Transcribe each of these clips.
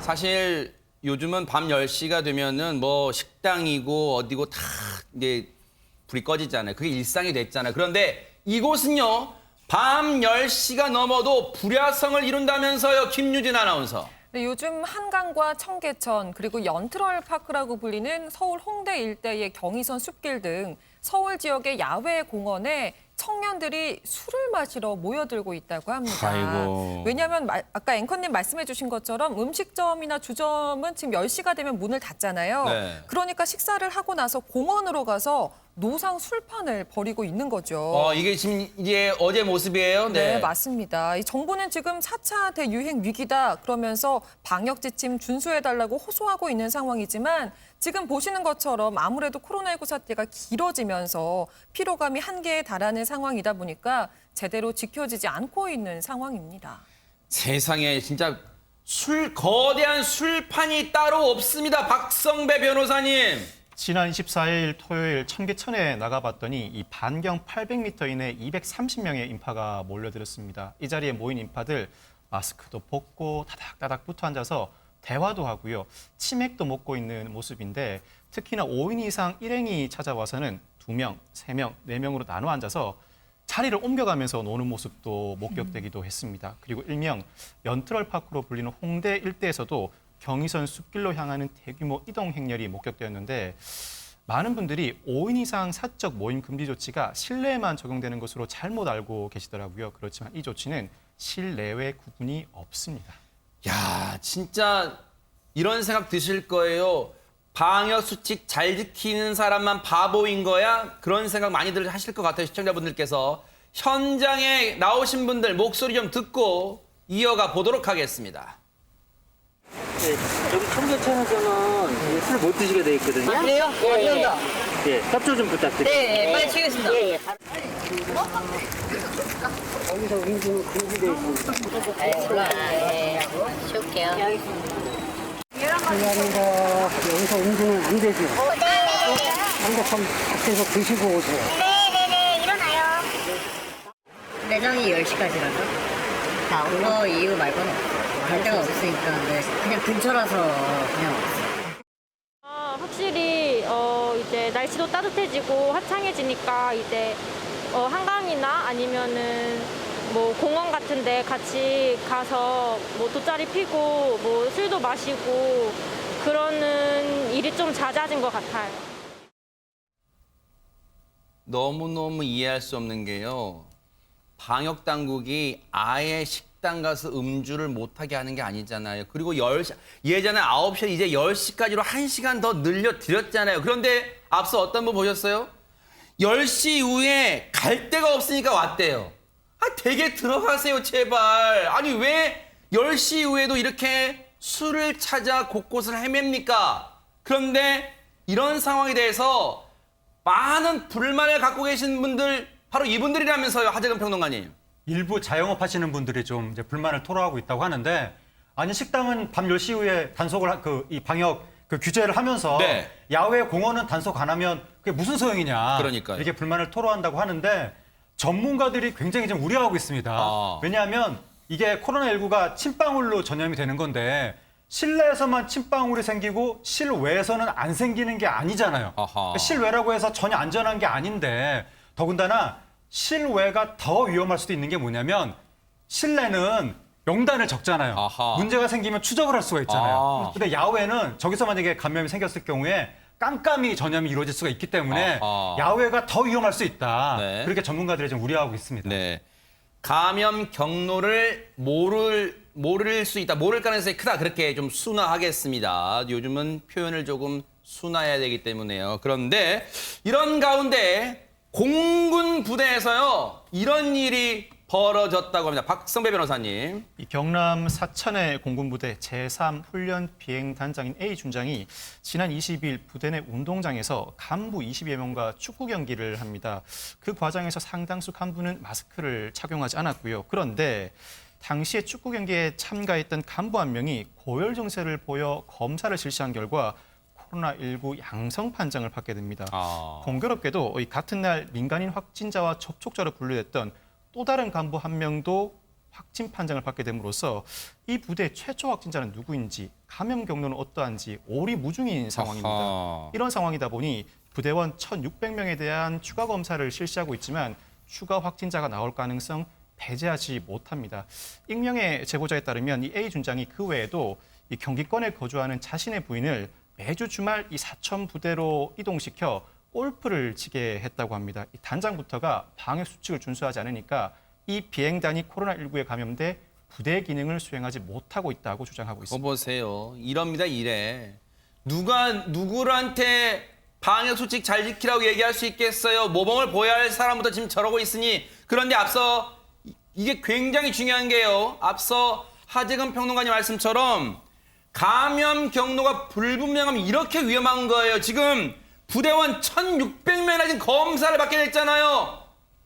사실 요즘은 밤 10시가 되면은 뭐 식당이고 어디고 다 이제 불이 꺼지잖아요. 그게 일상이 됐잖아요. 그런데 이곳은요, 밤 10시가 넘어도 불야성을 이룬다면서요, 김유진 아나운서. 네, 요즘 한강과 청계천 그리고 연트럴파크라고 불리는 서울 홍대 일대의 경의선 숲길 등 서울 지역의 야외 공원에 청년들이 술을 마시러 모여들고 있다고 합니다. 아이고. 왜냐하면 아까 앵커님 말씀해 주신 것처럼 음식점이나 주점은 지금 10시가 되면 문을 닫잖아요. 네. 그러니까 식사를 하고 나서 공원으로 가서 노상 술판을 벌이고 있는 거죠. 이게 지금 이제 어제 모습이에요? 네, 맞습니다. 이 정부는 지금 4차 대유행 위기다 그러면서 방역 지침 준수해달라고 호소하고 있는 상황이지만 지금 보시는 것처럼 아무래도 코로나19 사태가 길어지면서 피로감이 한계에 달하는 상황이다 보니까 제대로 지켜지지 않고 있는 상황입니다. 세상에 진짜 거대한 술판이 따로 없습니다. 박성배 변호사님. 지난 24일 토요일 청계천에 나가봤더니 이 반경 800m 이내 230명의 인파가 몰려들었습니다. 이 자리에 모인 인파들 마스크도 벗고 다닥다닥 붙어 앉아서 대화도 하고요. 치맥도 먹고 있는 모습인데 특히나 5인 이상 일행이 찾아와서는 2명, 3명, 4명으로 나눠 앉아서 자리를 옮겨가면서 노는 모습도 목격되기도 했습니다. 그리고 일명 연트럴파크로 불리는 홍대 일대에서도 경의선 숲길로 향하는 대규모 이동 행렬이 목격되었는데 많은 분들이 5인 이상 사적 모임 금지 조치가 실내에만 적용되는 것으로 잘못 알고 계시더라고요. 그렇지만 이 조치는 실내외 구분이 없습니다. 야, 진짜 이런 생각 드실 거예요. 방역 수칙 잘 지키는 사람만 바보인 거야? 그런 생각 많이들 하실 것 같아요, 시청자분들께서. 현장에 나오신 분들 목소리 좀 듣고 이어가 보도록 하겠습니다. 네, 여기 청계천에서는 술 못 드시게 돼 있거든요. 아, 그래요? 예, 예. 예, 협조 좀 부탁드립니다. 네, 빨리 치겠습니다. 예, 예. 여기서 음주는 금지돼 있습니다. 네, 올라. 네, 치울게요. 감사합니다. 여기서 음주는 안 되죠. 상대편 밖에서 드시고 오세요. 네네네, 일어나요. 매장이 10시까지라서 다 오버 이유 말고는 갈 데가 없으니까 네, 그냥 근처라서 그냥 왔어요. 확실히 이제 날씨도 따뜻해지고 화창해지니까 이제 한강이나 아니면은 뭐 공원 같은데 같이 가서 뭐 돗자리 피고 뭐 술도 마시고 그러는 일이 좀 잦아진 것 같아요. 너무너무 이해할 수 없는 게요. 방역 당국이 아예 식당 가서 음주를 못하게 하는 게 아니잖아요. 그리고 예전에 9시 이제 10시까지로 1시간 더 늘려드렸잖아요. 그런데 앞서 어떤 분 보셨어요? 10시 이후에 갈 데가 없으니까 왔대요. 댁에 들어가세요, 제발. 아니, 왜 10시 이후에도 이렇게 술을 찾아 곳곳을 헤맵니까? 그런데 이런 상황에 대해서 많은 불만을 갖고 계신 분들 바로 이분들이라면서요, 하재근 평론가님. 일부 자영업 하시는 분들이 좀 이제 불만을 토로하고 있다고 하는데 아니 식당은 밤 10시 이후에 단속을 이 방역 규제를 하면서 네. 야외 공원은 단속 안 하면 그게 무슨 소용이냐. 그러니까요. 이렇게 불만을 토로한다고 하는데 전문가들이 굉장히 좀 우려하고 있습니다. 왜냐하면 이게 코로나19가 침방울로 전염이 되는 건데 실내에서만 침방울이 생기고 실외에서는 안 생기는 게 아니잖아요. 아하. 실외라고 해서 전혀 안전한 게 아닌데 더군다나 실외가 더 위험할 수도 있는 게 뭐냐면 실내는 명단을 적잖아요. 아하. 문제가 생기면 추적을 할 수가 있잖아요. 아. 근데 야외는 저기서 만약에 감염이 생겼을 경우에 깜깜이 전염이 이루어질 수가 있기 때문에 아하. 야외가 더 위험할 수 있다. 네. 그렇게 전문가들이 좀 우려하고 있습니다. 네. 감염 경로를 모를 수 있다. 모를 가능성이 크다. 그렇게 좀 순화하겠습니다. 요즘은 표현을 조금 순화해야 되기 때문에요. 그런데 이런 가운데 공군 부대에서요, 이런 일이 벌어졌다고 합니다. 박성배 변호사님. 이 경남 사천의 공군부대 제3훈련 비행단장인 A 준장이 지난 20일 부대 내 운동장에서 간부 20여 명과 축구 경기를 합니다. 그 과정에서 상당수 간부는 마스크를 착용하지 않았고요. 그런데 당시에 축구 경기에 참가했던 간부 한 명이 고열 증세를 보여 검사를 실시한 결과 코로나19 양성 판정을 받게 됩니다. 공교롭게도 같은 날 민간인 확진자와 접촉자로 분류됐던 또 다른 간부 한 명도 확진 판정을 받게 됨으로써 이 부대 최초 확진자는 누구인지, 감염 경로는 어떠한지 오리무중인 상황입니다. 아하. 이런 상황이다 보니 부대원 1,600명에 대한 추가 검사를 실시하고 있지만 추가 확진자가 나올 가능성 배제하지 못합니다. 익명의 제보자에 따르면 이 A 준장이 그 외에도 이 경기권에 거주하는 자신의 부인을 매주 주말 이 사천 부대로 이동시켜 골프를 치게 했다고 합니다. 이 단장부터가 방역 수칙을 준수하지 않으니까 이 비행단이 코로나19에 감염돼 부대 기능을 수행하지 못하고 있다고 주장하고 있습니다. 보세요. 이럽니다, 이래. 누가 누구한테 방역 수칙 잘 지키라고 얘기할 수 있겠어요? 모범을 보여야 할 사람부터 지금 저러고 있으니. 그런데 앞서 이게 굉장히 중요한 게요. 앞서 하재근 평론가님 말씀처럼 감염 경로가 불분명하면 이렇게 위험한 거예요. 지금 부대원 1,600명이나 지금 검사를 받게 됐잖아요.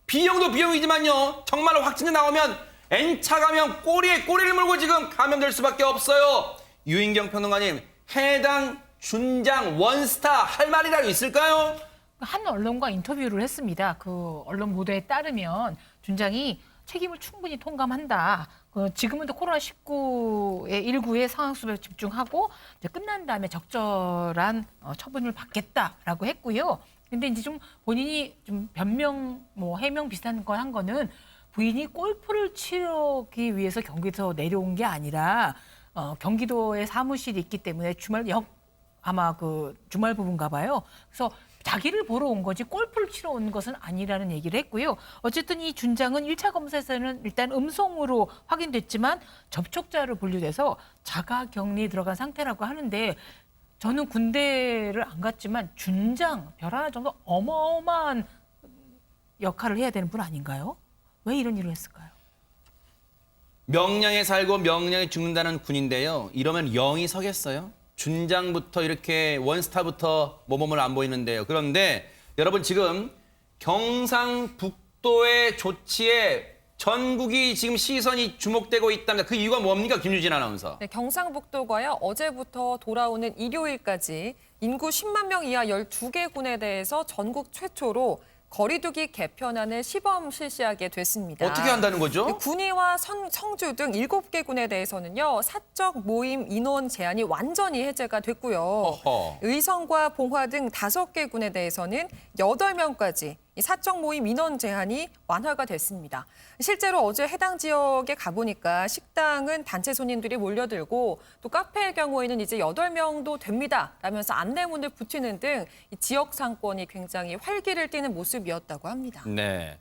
비용도 비용이지만요. 정말로 확진자 나오면 N차 감염 꼬리에 꼬리를 물고 지금 감염될 수밖에 없어요. 유인경 평론가님, 해당 준장 원스타 할 말이라도 있을까요? 한 언론과 인터뷰를 했습니다. 그 언론 보도에 따르면 준장이 책임을 충분히 통감한다. 지금은 또 코로나19의 19의 상황 수습에 집중하고 이제 끝난 다음에 적절한 처분을 받겠다라고 했고요. 근데 이제 좀 본인이 좀 변명, 해명 비슷한 거 한 거는 부인이 골프를 치르기 위해서 경기도에서 내려온 게 아니라 경기도에 사무실이 있기 때문에 아마 그 주말 부분가 봐요. 그래서 자기를 보러 온 거지 골프를 치러 온 것은 아니라는 얘기를 했고요. 어쨌든 이 준장은 1차 검사에서는 일단 음성으로 확인됐지만 접촉자로 분류돼서 자가격리에 들어간 상태라고 하는데 저는 군대를 안 갔지만 준장, 별 하나 정도 어마어마한 역할을 해야 되는 분 아닌가요? 왜 이런 일을 했을까요? 명령에 살고 명령에 죽는다는 군인데요. 이러면 영이 서겠어요? 준장부터 이렇게 원스타부터 모범을 안 보이는데요. 그런데 여러분 지금 경상북도의 조치에 전국이 지금 시선이 주목되고 있답니다. 그 이유가 뭡니까? 김유진 아나운서. 네, 경상북도가요. 어제부터 돌아오는 일요일까지 인구 10만 명 이하 12개 군에 대해서 전국 최초로 거리두기 개편안을 시범 실시하게 됐습니다. 어떻게 한다는 거죠? 군위와 성주 등 7개 군에 대해서는요. 사적 모임 인원 제한이 완전히 해제가 됐고요. 어허. 의성과 봉화 등 5개 군에 대해서는 8명까지 이 사적 모임 인원 제한이 완화가 됐습니다. 실제로 어제 해당 지역에 가보니까 식당은 단체 손님들이 몰려들고 또 카페의 경우에는 이제 8명도 됩니다. 라면서 안내문을 붙이는 등 이 지역 상권이 굉장히 활기를 띠는 모습이었다고 합니다. 네.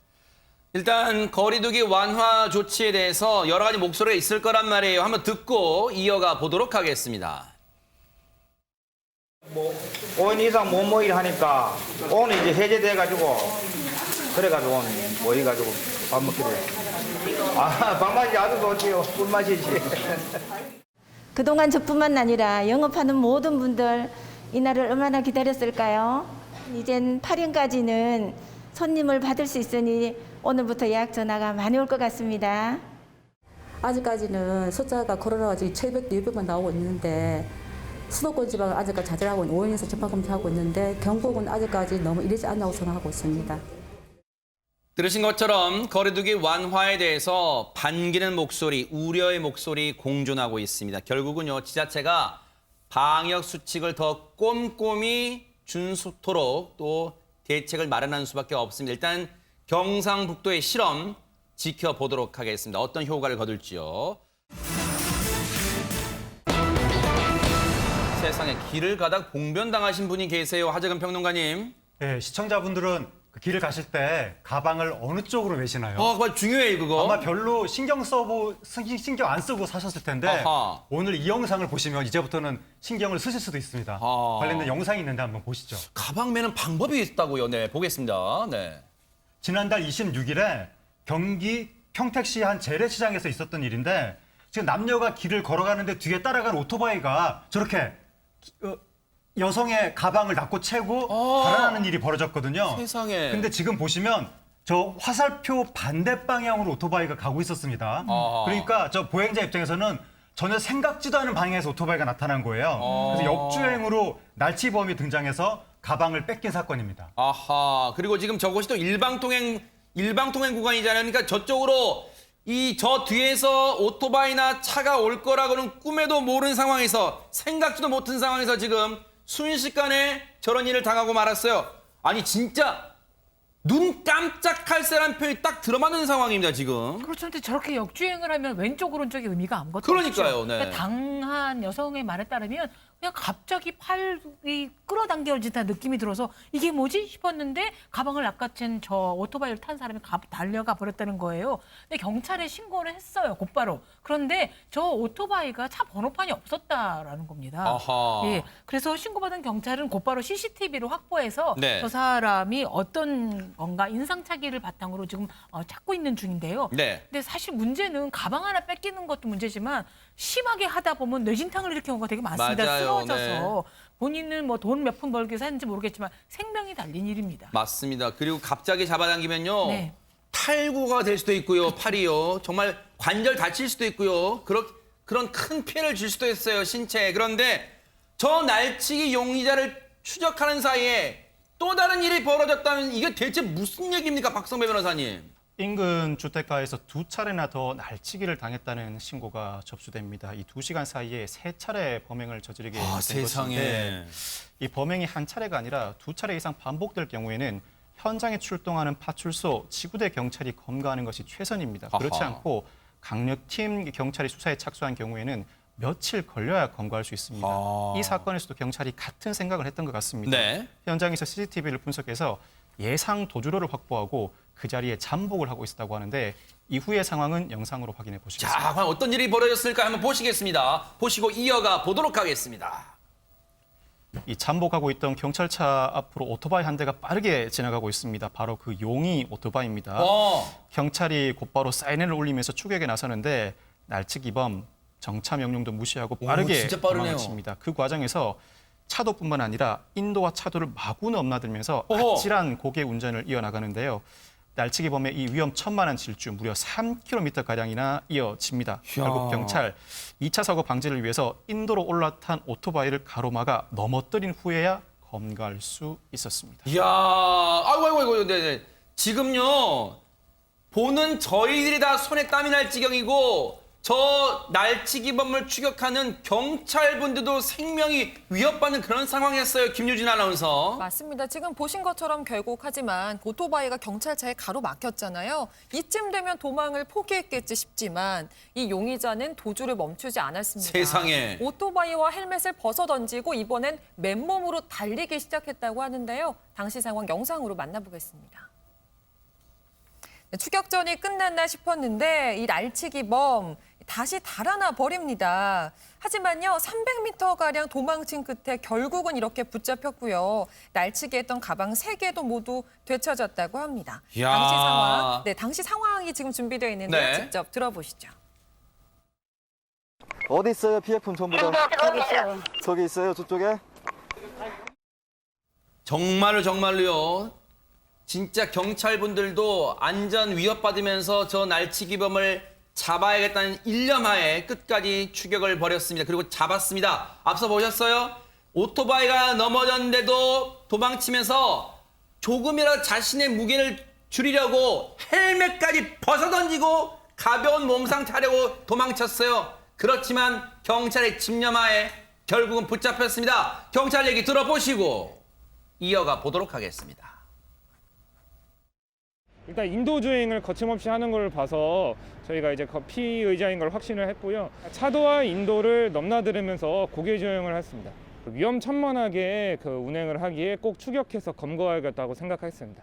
일단 거리두기 완화 조치에 대해서 여러 가지 목소리가 있을 거란 말이에요. 한번 듣고 이어가 보도록 하겠습니다. 5인 이상 못 모이려 하니까 오늘 이제 해제돼가지고 그래가지고 오늘 모여가지고 밥 먹기로 했어요. 밥맛이 아주 좋지요. 꿀맛이지. 그동안 저뿐만 아니라 영업하는 모든 분들 이날을 얼마나 기다렸을까요? 이젠 8일까지는 손님을 받을 수 있으니 오늘부터 예약 전화가 많이 올 것 같습니다. 아직까지는 숫자가 코로나가 지금 700대 600만 나오고 있는데 수도권 지방은 아직까지 자제하고 5인 이상 접촉 검사하고 있는데 경북은 아직까지 너무 이르지 않다고 생각하고 있습니다. 들으신 것처럼 거리두기 완화에 대해서 반기는 목소리, 우려의 목소리 공존하고 있습니다. 결국은요, 지자체가 방역 수칙을 더 꼼꼼히 준수토록 또 대책을 마련하는 수밖에 없습니다. 일단 경상북도의 실험 지켜보도록 하겠습니다. 어떤 효과를 거둘지요. 세상에 길을 가다 봉변당하신 분이 계세요. 하재근 평론가님. 네, 시청자분들은 그 길을 가실 때 가방을 어느 쪽으로 메시나요? 그거 중요해요, 그거. 아마 별로 신경 안 쓰고 사셨을 텐데 아하. 오늘 이 영상을 보시면 이제부터는 신경을 쓰실 수도 있습니다. 아. 관련된 영상이 있는데 한번 보시죠. 가방 매는 방법이 있다고요. 네, 보겠습니다. 네. 지난달 26일에 경기 평택시 한 재래시장에서 있었던 일인데 지금 남녀가 길을 걸어가는데 뒤에 따라간 오토바이가 저렇게 여성의 가방을 납고 채고 달아나는 일이 벌어졌거든요. 세상에. 근데 지금 보시면 저 화살표 반대 방향으로 오토바이가 가고 있었습니다. 그러니까 저 보행자 입장에서는 전혀 생각지도 않은 방향에서 오토바이가 나타난 거예요. 그래서 역주행으로 날치범이 등장해서 가방을 뺏긴 사건입니다. 아하. 그리고 지금 저곳이 또 일방통행 구간이잖아요. 그러니까 저쪽으로 저 뒤에서 오토바이나 차가 올 거라고는 꿈에도 모르는 상황에서 생각지도 못한 상황에서 지금 순식간에 저런 일을 당하고 말았어요. 아니 진짜 눈 깜짝할 새란 표현이 딱 들어맞는 상황입니다, 지금. 그렇죠. 근데 저렇게 역주행을 하면 왼쪽 오른쪽의 의미가 아무것도 그러니까요, 없죠. 네. 그러니까 당한 여성의 말에 따르면 그냥 갑자기 팔이 끌어당겨진다는 느낌이 들어서 이게 뭐지 싶었는데 가방을 낚아챈 저 오토바이를 탄 사람이 달려가 버렸다는 거예요. 근데 경찰에 신고를 했어요, 곧바로. 그런데 저 오토바이가 차 번호판이 없었다라는 겁니다. 아하. 예, 그래서 신고받은 경찰은 곧바로 CCTV를 확보해서 네. 저 사람이 어떤 건가 인상착의를 바탕으로 지금 찾고 있는 중인데요. 네. 근데 사실 문제는 가방 하나 뺏기는 것도 문제지만 심하게 하다 보면 뇌진탕을 일으키는 경우가 되게 많습니다. 맞아요. 쓰러져서 본인은 뭐 돈 몇 푼 벌기 위해서 했는지 모르겠지만 생명이 달린 일입니다. 맞습니다. 그리고 갑자기 잡아당기면요. 네. 탈구가 될 수도 있고요. 팔이요. 정말 관절 다칠 수도 있고요. 그런 큰 피해를 줄 수도 있어요. 신체에. 그런데 저 날치기 용의자를 추적하는 사이에 또 다른 일이 벌어졌다면 이게 대체 무슨 얘기입니까? 박성배 변호사님. 인근 주택가에서 2차례나 더 날치기를 당했다는 신고가 접수됩니다. 이 2시간 사이에 3차례 범행을 저지르게 된 것인데 이 범행이 한 차례가 아니라 2차례 이상 반복될 경우에는 현장에 출동하는 파출소, 지구대 경찰이 검거하는 것이 최선입니다. 그렇지 아하. 않고 강력팀 경찰이 수사에 착수한 경우에는 며칠 걸려야 검거할 수 있습니다. 이 사건에서도 경찰이 같은 생각을 했던 것 같습니다. 네. 현장에서 CCTV를 분석해서 예상 도주로를 확보하고 그 자리에 잠복을 하고 있었다고 하는데 이후의 상황은 영상으로 확인해 보시겠습니다. 자, 과연 어떤 일이 벌어졌을까 한번 보시겠습니다. 보시고 이어가 보도록 하겠습니다. 이 잠복하고 있던 경찰차 앞으로 오토바이 한 대가 빠르게 지나가고 있습니다. 바로 그 용의 오토바이입니다. 경찰이 곧바로 사이렌을 울리면서 추격에 나서는데 날치기범 정차 명령도 무시하고 빠르게 진짜 빠르네요. 도망을 칩니다. 그 과정에서 차도뿐만 아니라 인도와 차도를 마구 넘나들면서 어허. 아찔한 고개 운전을 이어나가는데요. 날치기범의 이 위험천만한 질주 무려 3km가량이나 이어집니다. 결국 경찰 2차 사고 방지를 위해서 인도로 올라탄 오토바이를 가로막아 넘어뜨린 후에야 검거할 수 있었습니다. 이야, 아이고, 네. 지금요, 보는 저희들이 다 손에 땀이 날 지경이고, 저 날치기범을 추격하는 경찰분들도 생명이 위협받는 그런 상황이었어요. 김유진 아나운서. 맞습니다. 지금 보신 것처럼 결국 하지만 오토바이가 경찰차에 가로막혔잖아요. 이쯤 되면 도망을 포기했겠지 싶지만 이 용의자는 도주를 멈추지 않았습니다. 세상에. 오토바이와 헬멧을 벗어던지고 이번엔 맨몸으로 달리기 시작했다고 하는데요. 당시 상황 영상으로 만나보겠습니다. 추격전이 끝났나 싶었는데 이 날치기범 다시 달아나 버립니다. 하지만요, 300m가량 도망친 끝에 결국은 이렇게 붙잡혔고요. 날치기했던 가방 3개도 모두 되찾았다고 합니다. 이야. 당시 상황이 지금 준비되어 있는데 네. 직접 들어보시죠. 어디 있어요? 피해품 전부 다. 저기 있어요. 저기 있어요? 저쪽에? 정말로요. 진짜 경찰분들도 안전 위협받으면서 저 날치기범을 잡아야겠다는 일념하에 끝까지 추격을 벌였습니다. 그리고 잡았습니다. 앞서 보셨어요? 오토바이가 넘어졌는데도 도망치면서 조금이라도 자신의 무게를 줄이려고 헬멧까지 벗어던지고 가벼운 몸상 타려고 도망쳤어요. 그렇지만 경찰의 집념하에 결국은 붙잡혔습니다. 경찰 얘기 들어보시고 이어가 보도록 하겠습니다. 일단 인도주행을 거침없이 하는 걸 봐서 저희가 이제 피의자인 걸 확신을 했고요. 차도와 인도를 넘나들으면서 고개주행을 했습니다. 위험천만하게 그 운행을 하기에 꼭 추격해서 검거하겠다고 생각했습니다.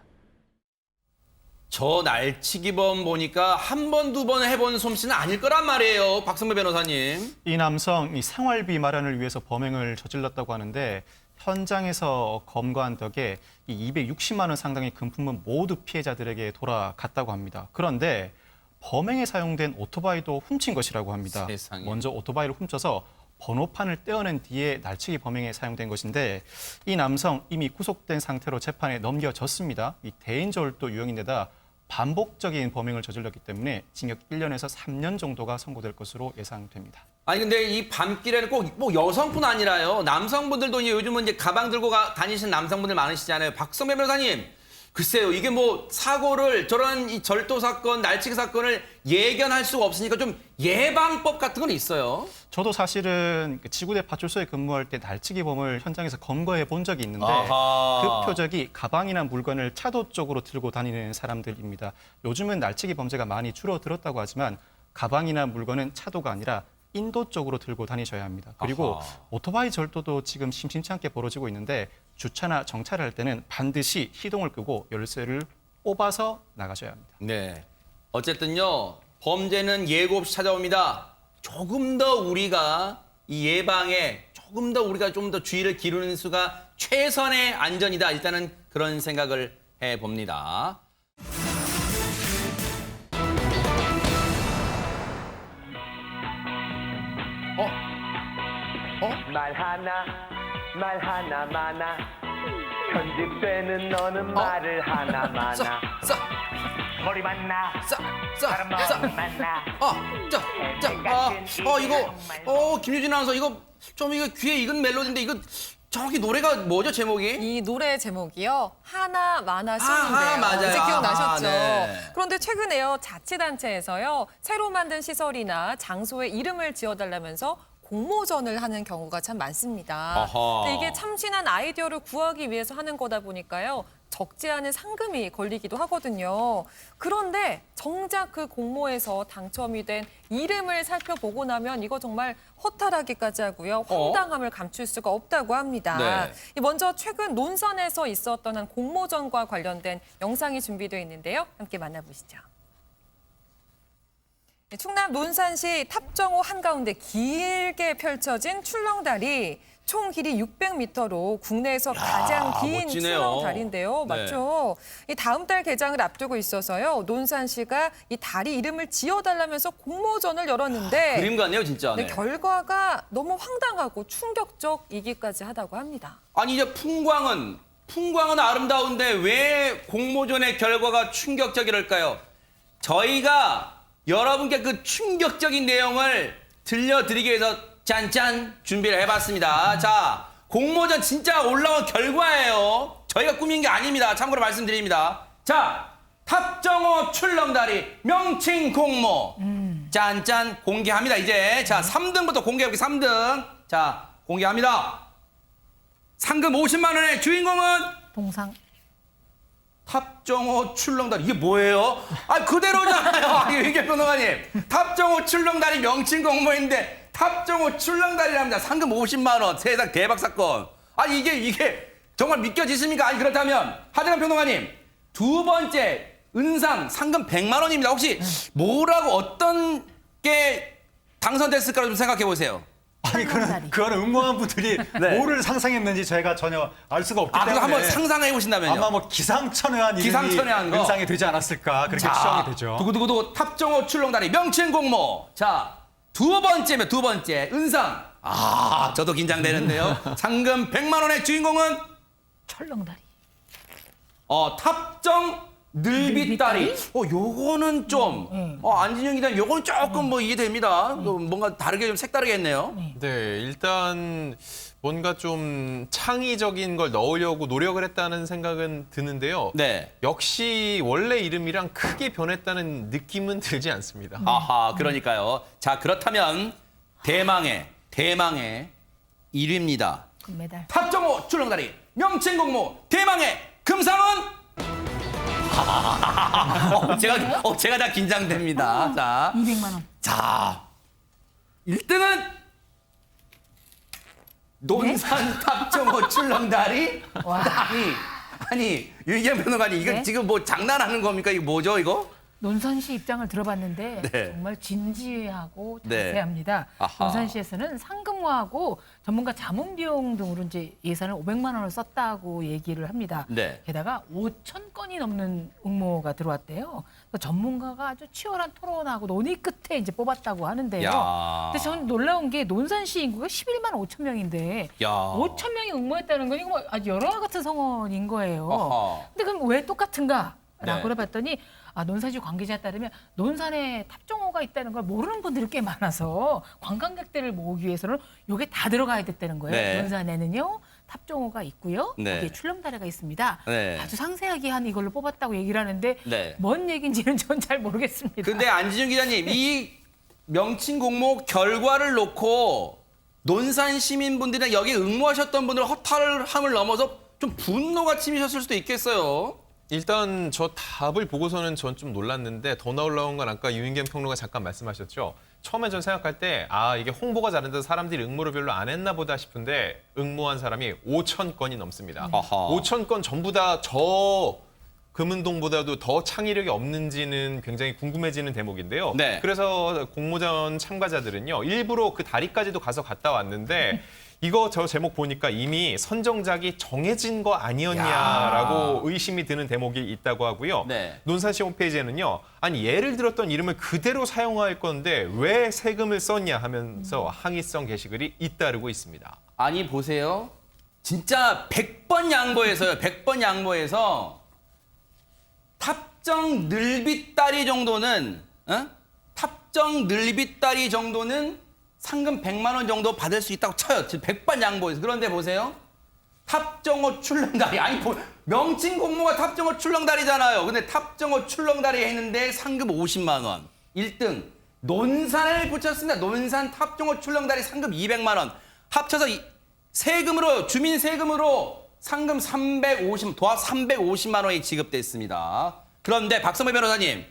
저 날치기범 보니까 한 번, 두 번 해본 솜씨는 아닐 거란 말이에요. 박성배 변호사님. 이 남성 이 생활비 마련을 위해서 범행을 저질렀다고 하는데 현장에서 검거한 덕에 이 260만 원 상당의 금품은 모두 피해자들에게 돌아갔다고 합니다. 그런데 범행에 사용된 오토바이도 훔친 것이라고 합니다. 세상에. 먼저 오토바이를 훔쳐서 번호판을 떼어낸 뒤에 날치기 범행에 사용된 것인데 이 남성 이미 구속된 상태로 재판에 넘겨졌습니다. 이 대인절도 유형인데다 반복적인 범행을 저질렀기 때문에 징역 1년에서 3년 정도가 선고될 것으로 예상됩니다. 아니 근데 이 밤길에는 꼭 뭐 여성뿐 아니라요. 남성분들도 요즘은 이제 가방 들고 다니시는 남성분들 많으시잖아요. 박성배 변호사님, 글쎄요, 이게 뭐 사고를 저런 이 절도 사건, 날치기 사건을 예견할 수가 없으니까 좀 예방법 같은 건 있어요. 저도 사실은 그 지구대 파출소에 근무할 때 날치기범을 현장에서 검거해 본 적이 있는데 아하. 그 표적이 가방이나 물건을 차도 쪽으로 들고 다니는 사람들입니다. 요즘은 날치기 범죄가 많이 줄어들었다고 하지만 가방이나 물건은 차도가 아니라 인도 쪽으로 들고 다니셔야 합니다. 그리고 아하. 오토바이 절도도 지금 심심치 않게 벌어지고 있는데 주차나 정차를 할 때는 반드시 시동을 끄고 열쇠를 뽑아서 나가셔야 합니다. 네. 어쨌든요, 범죄는 예고 없이 찾아옵니다. 조금 더 우리가 이 예방에 조금 더 우리가 좀 더 주의를 기울이는 수가 최선의 안전이다. 일단은 그런 생각을 해봅니다. 말 하나 많아 편집되는 너는 말을 하나 많아 머리 만나 사람 마음 만나 이거, 김유진 아나운서, 이거 귀에 익은 멜로디인데, 이거 정확히 노래가 뭐죠, 제목이? 이 노래 제목이요. 하나 마나 아하, 싱인데요. 맞아요. 이제 기억나셨죠? 아하, 네. 그런데 최근에요. 자치단체에서요. 새로 만든 시설이나 장소에 이름을 지어달라면서 공모전을 하는 경우가 참 많습니다. 아하. 근데 이게 참신한 아이디어를 구하기 위해서 하는 거다 보니까요. 적지 않은 상금이 걸리기도 하거든요. 그런데 정작 그 공모에서 당첨이 된 이름을 살펴보고 나면 이거 정말 허탈하기까지 하고요. 황당함을 감출 수가 없다고 합니다. 네. 먼저 최근 논산에서 있었던 한 공모전과 관련된 영상이 준비되어 있는데요. 함께 만나보시죠. 충남 논산시 탑정호 한가운데 길게 펼쳐진 출렁다리. 총 길이 600m로 국내에서 가장 긴 멋지네요. 출렁다리인데요. 네. 맞죠? 이 다음 달 개장을 앞두고 있어서요. 논산시가 이 다리 이름을 지어달라면서 공모전을 열었는데 그림 같네요, 진짜. 네, 네. 결과가 너무 황당하고 충격적이기까지 하다고 합니다. 아니, 이제 풍광은 아름다운데 왜 공모전의 결과가 충격적이랄까요? 저희가 여러분께 그 충격적인 내용을 들려드리기 위해서 짠짠 준비를 해봤습니다. 자, 공모전 진짜 올라온 결과예요. 저희가 꾸민 게 아닙니다. 참고로 말씀드립니다. 자, 탑정호 출렁다리 명칭 공모. 짠짠 공개합니다. 이제 자, 3등부터 공개해볼게요. 3등. 자, 공개합니다. 상금 50만 원의 주인공은 동상. 탑정호 출렁다리. 이게 뭐예요? 아, 그대로잖아요. 이게 변호사님. 탑정호 출렁다리 명칭 공모인데 탑정호 출렁다리랍니다. 상금 50만 원. 세상 대박 사건. 아니, 이게 정말 믿겨지십니까? 아니, 그렇다면 하재관 평론가님, 두 번째 은상 상금 100만 원입니다. 혹시 뭐라고 어떤 게 당선됐을까를 좀 생각해 보세요. 아니, 그거는 응모한 분들이 네. 뭐를 상상했는지 저희가 전혀 알 수가 없기 아, 때문에. 그거 한번 상상해 보신다면요. 아마 뭐 기상천외한 기상천외한 거. 은상이 되지 않았을까 그렇게 추정이 되죠. 두구두구두구 탑정호 출렁다리 명칭 공모. 자, 두 번째 은상. 아, 저도 긴장되는데요. 상금 100만 원의 주인공은 철렁다리. 탑정 늘비다리. 요거는 좀 안진영 기자님, 요거는 조금 뭐 이해됩니다. 뭔가 다르게 좀 색다르게 했네요. 네, 일단 뭔가 좀 창의적인 걸 넣으려고 노력을 했다는 생각은 드는데요. 네. 역시 원래 이름이랑 크게 변했다는 느낌은 들지 않습니다. 아하, 그러니까요. 자, 그렇다면 대망의 1위입니다. 금메달. 탑정호 출렁다리 명칭 공모 대망의 금상은 제가 다 긴장됩니다. 자, 200만 원. 자, 1등은 논산 탑정호 출렁다리. 아니 유희경 변호사님, 이거 네? 지금 뭐 장난하는 겁니까? 이거 뭐죠, 이거? 논산시 입장을 들어봤는데 네. 정말 진지하고 네. 자세합니다. 아하. 논산시에서는 상금화하고 전문가 자문 비용 등으로 이제 예산을 500만 원을 썼다고 얘기를 합니다. 네. 게다가 5천 건이 넘는 응모가 들어왔대요. 그러니까 전문가가 아주 치열한 토론하고 논의 끝에 이제 뽑았다고 하는데요. 야. 근데 저는 놀라운 게 논산시 인구가 11만 5천 명인데 야. 5천 명이 응모했다는 건 이거 뭐 아주 여러 같은 성원인 거예요. 아하. 근데 그럼 왜 똑같은가? 라고 네. 해봤더니 논산시 관계자에 따르면 논산에 탑정호가 있다는 걸 모르는 분들이 꽤 많아서 관광객들을 모으기 위해서는 이게 다 들어가야 됐다는 거예요. 네. 논산에는요. 탑정호가 있고요. 네. 거기에 출렁다리가 있습니다. 네. 아주 상세하게 한 이걸로 뽑았다고 얘기를 하는데 네. 뭔 얘기인지는 전 잘 모르겠습니다. 근데 안진영 기자님, 이 명칭 공모 결과를 놓고 논산 시민분들이나 여기 응모하셨던 분들 허탈함을 넘어서 좀 분노가 치미셨을 수도 있겠어요. 일단 저 답을 보고서는 전 좀 놀랐는데 더 놀라운 건 아까 유인겸 평론가 잠깐 말씀하셨죠. 처음에 전 생각할 때 이게 홍보가 잘안 돼서 사람들이 응모를 별로 안 했나 보다 싶은데 응모한 사람이 5천 건이 넘습니다. 5천 건 전부 다 저 금은동보다도 더 창의력이 없는지는 굉장히 궁금해지는 대목인데요. 네. 그래서 공모전 참가자들은요. 일부러 그 다리까지도 갔다 왔는데 이거 저 제목 보니까 이미 선정작이 정해진 거 아니었냐라고 의심이 드는 대목이 있다고 하고요. 네. 논산시 홈페이지에는요. 아니 예를 들었던 이름을 그대로 사용할 건데 왜 세금을 썼냐 하면서 항의성 게시글이 잇따르고 있습니다. 아니 보세요. 진짜 100번 양보해서요. 100번 양보해서 탑정 늘비따리 정도는 탑정 늘비따리 정도는 상금 100만 원 정도 받을 수 있다고 쳐요. 지금 100번 양보해서. 그런데 보세요. 탑정호 출렁다리. 아니 명칭 공모가 탑정호 출렁다리잖아요. 근데 탑정호 출렁다리 했는데 상금 50만 원. 1등. 논산을 붙였습니다. 논산 탑정호 출렁다리 상금 200만 원. 합쳐서 세금으로 주민 세금으로 상금 350만 원이 지급됐습니다. 그런데 박성배 변호사님,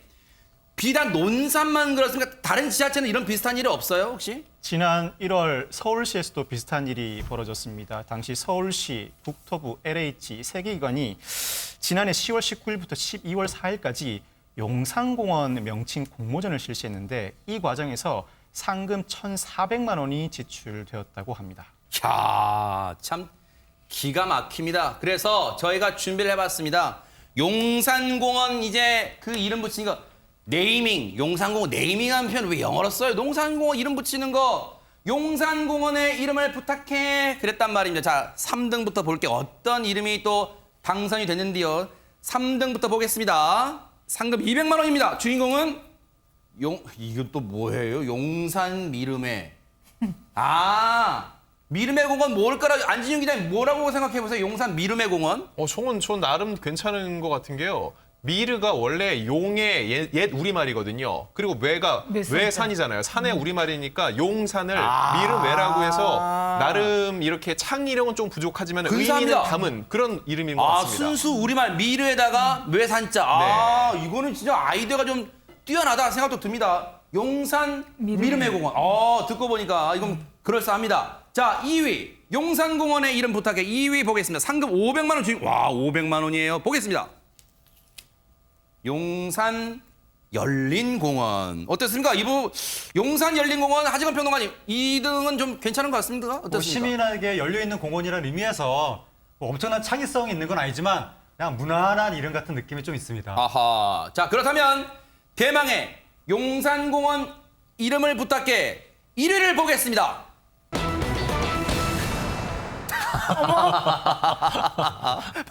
비단 논산만 그렇습니까? 다른 지자체는 이런 비슷한 일이 없어요, 혹시? 지난 1월 서울시에서도 비슷한 일이 벌어졌습니다. 당시 서울시, 국토부, LH 세 기관이 지난해 10월 19일부터 12월 4일까지 용산공원 명칭 공모전을 실시했는데 이 과정에서 상금 1,400만 원이 지출되었다고 합니다. 야, 참 기가 막힙니다. 그래서 저희가 준비를 해봤습니다. 용산공원 이제 그 이름 붙이는 거 네이밍, 용산공원 네이밍한 표현 왜 영어로 써요? 용산공원 이름 붙이는 거 용산공원의 이름을 부탁해 그랬단 말입니다. 자, 3등부터 볼게요. 어떤 이름이 또 당선이 됐는데요. 3등부터 보겠습니다. 상금 200만 원입니다. 주인공은 이건 또 뭐예요? 용산 미르메. 미르메 공원 뭘까라 안진영 기자님 뭐라고 생각해 보세요? 용산 미르메 공원? 전 나름 괜찮은 것 같은 게요. 미르가 원래 용의 옛 우리말이거든요. 그리고 매가 외산이잖아요. 산의 우리말이니까 용산을 미르메라고 해서 나름 이렇게 창의력은 좀 부족하지만 의미는 담은 그런 이름인 것 같습니다. 순수 우리말 미르에다가 외산자. 이거는 진짜 아이디어가 좀 뛰어나다 생각도 듭니다. 용산 미르메 공원. 듣고 보니까 이건 그럴싸합니다. 자, 2위. 용산공원의 이름 부탁해. 2위 보겠습니다. 상금 500만 원 주인. 와, 500만 원이에요. 보겠습니다. 용산 열린공원. 어떻습니까? 용산 열린공원 하재건 평론가님 2등은 좀 괜찮은 것 같습니까? 어떻습니까? 시민에게 열려있는 공원이라는 의미에서 엄청난 창의성이 있는 건 아니지만 그냥 무난한 이름 같은 느낌이 좀 있습니다. 아하. 자, 그렇다면 대망의 용산공원 이름을 부탁해 1위를 보겠습니다.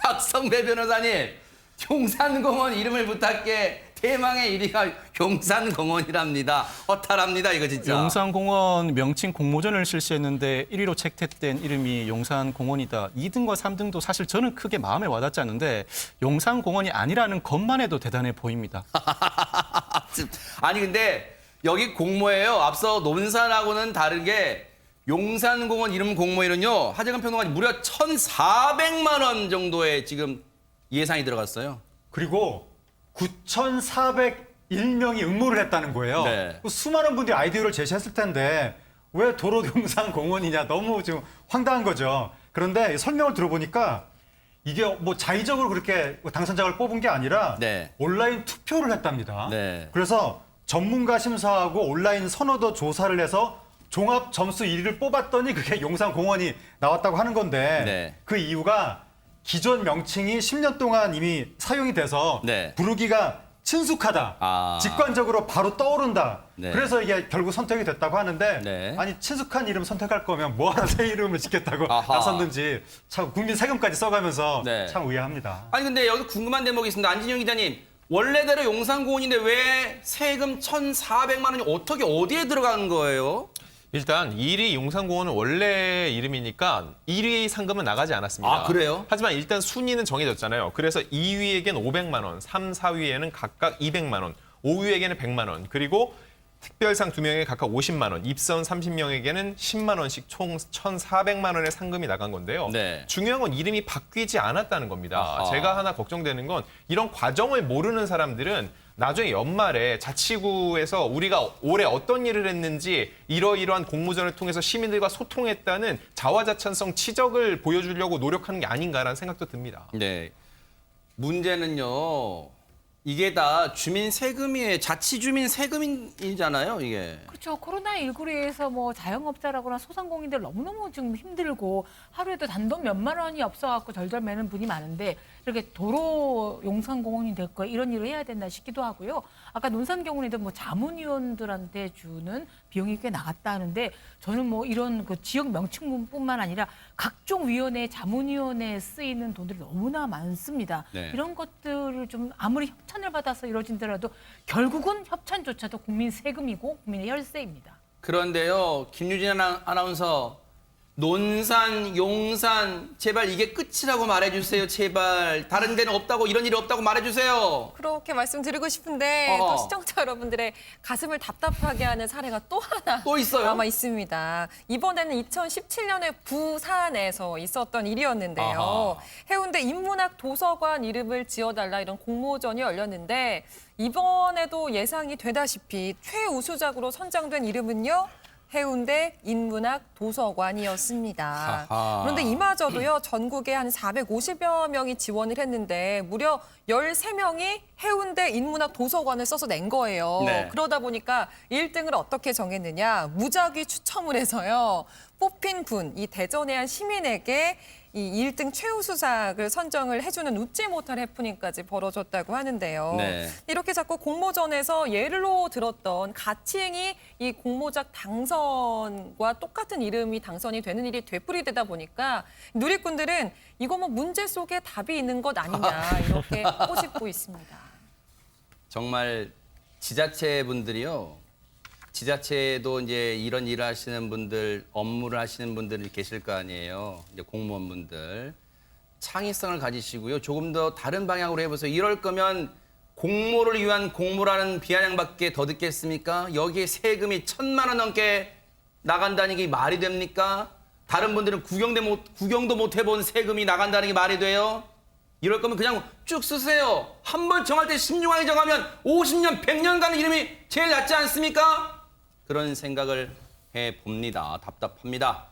박성배 변호사님, 용산공원 이름을 부탁해 대망의 1위가 용산공원이랍니다. 허탈합니다, 이거 진짜. 용산공원 명칭 공모전을 실시했는데 1위로 채택된 이름이 용산공원이다. 2등과 3등도 사실 저는 크게 마음에 와닿지 않는데 용산공원이 아니라는 것만 해도 대단해 보입니다. 아니 근데 여기 공모예요. 앞서 논산하고는 다르게 용산공원 이름 공모에는요. 하재건 평론가님 무려 1,400만 원 정도의 지금 예산이 들어갔어요. 그리고 9,401명이 응모를 했다는 거예요. 네. 수많은 분들이 아이디어를 제시했을 텐데 왜 도로 용산공원이냐 너무 좀 황당한 거죠. 그런데 설명을 들어보니까 이게 뭐 자의적으로 그렇게 당선작을 뽑은 게 아니라 온라인 투표를 했답니다. 그래서 전문가 심사하고 온라인 선호도 조사를 해서 종합 점수 1위를 뽑았더니 그게 용산공원이 나왔다고 하는 건데 그 이유가 기존 명칭이 10년 동안 이미 사용이 돼서 부르기가 친숙하다. 직관적으로 바로 떠오른다. 그래서 이게 결국 선택이 됐다고 하는데 아니 친숙한 이름 선택할 거면 뭐하러 새 이름을 짓겠다고 나섰는지 참 국민 세금까지 써가면서 참 의아합니다. 아니 근데 여기 궁금한 대목이 있습니다. 안진영 기자님. 원래대로 용산공원인데 왜 세금 1,400만 원이 어떻게 어디에 들어간 거예요? 일단 1위 용산공원은 원래 이름이니까 1위 상금은 나가지 않았습니다. 아, 그래요? 하지만 일단 순위는 정해졌잖아요. 그래서 2위에겐 500만 원, 3, 4위에는 각각 200만 원, 5위에게는 100만 원, 그리고 특별상 2명에 각각 50만 원, 입선 30명에게는 10만 원씩 총 1,400만 원의 상금이 나간 건데요. 네. 중요한 건 이름이 바뀌지 않았다는 겁니다. 아하. 제가 하나 걱정되는 건 이런 과정을 모르는 사람들은 나중에 연말에 자치구에서 우리가 올해 어떤 일을 했는지 이러이러한 공모전을 통해서 시민들과 소통했다는 자화자찬성 치적을 보여주려고 노력하는 게 아닌가라는 생각도 듭니다. 네. 문제는요. 이게 다 주민 세금이에요. 자치주민 세금이잖아요, 이게. 그렇죠. 코로나19로 인해서 뭐 자영업자라거나 소상공인들 너무너무 지금 힘들고 하루에도 단돈 몇만 원이 없어갖고 절절 매는 분이 많은데 이렇게 도로 용산공원이 됐고 이런 일을 해야 된다 싶기도 하고요. 아까 논산경원에도 뭐 자문위원들한테 주는 비용이 꽤 나갔다 하는데 저는 뭐 이런 그 지역 명칭뿐만 아니라 각종 위원회, 자문위원회에 쓰이는 돈들이 너무나 많습니다. 네. 이런 것들을 좀 아무리 협찬을 받아서 이루어진더라도 결국은 협찬조차도 국민 세금이고 국민의 혈세입니다. 그런데요, 김유진 아나운서, 논산, 용산, 제발 이게 끝이라고 말해주세요, 제발. 다른 데는 없다고, 이런 일이 없다고 말해주세요. 그렇게 말씀드리고 싶은데 또 시청자 여러분들의 가슴을 답답하게 하는 사례가 또 하나 또 있어요? 남아 있습니다. 이번에는 2017년에 부산에서 있었던 일이었는데요. 아하. 해운대 인문학 도서관 이름을 지어달라 이런 공모전이 열렸는데 이번에도 예상이 되다시피 최우수작으로 선정된 이름은요. 해운대 인문학 도서관이었습니다. 아하. 그런데 이마저도요, 전국에 한 450여 명이 지원을 했는데 무려 13명이 해운대 인문학 도서관을 써서 낸 거예요. 네. 그러다 보니까 1등을 어떻게 정했느냐, 무작위 추첨을 해서요. 뽑힌 분, 이 대전의 한 시민에게 이 1등 최우수작을 선정을 해주는 웃지 못할 해프닝까지 벌어졌다고 하는데요. 네. 이렇게 자꾸 공모전에서 예로 들었던 가칭이 이 공모작 당선과 똑같은 이름이 당선이 되는 일이 되풀이되다 보니까 누리꾼들은 이거 뭐 문제 속에 답이 있는 것 아니냐 이렇게 꼬집고 있습니다. 정말 지자체 분들이요. 지자체도 이제 이런 일을 하시는 분들, 업무를 하시는 분들이 계실 거 아니에요. 이제 공무원분들. 창의성을 가지시고요. 조금 더 다른 방향으로 해보세요. 이럴 거면 공모를 위한 공모라는 비아냥밖에 더 듣겠습니까? 여기에 세금이 1,000만 원 넘게 나간다는 게 말이 됩니까? 다른 분들은 구경도 못 해본 세금이 나간다는 게 말이 돼요? 이럴 거면 그냥 쭉 쓰세요. 한 번 정할 때 신중하게 정하면 50년, 100년 가는 이름이 제일 낫지 않습니까? 그런 생각을 해봅니다. 답답합니다.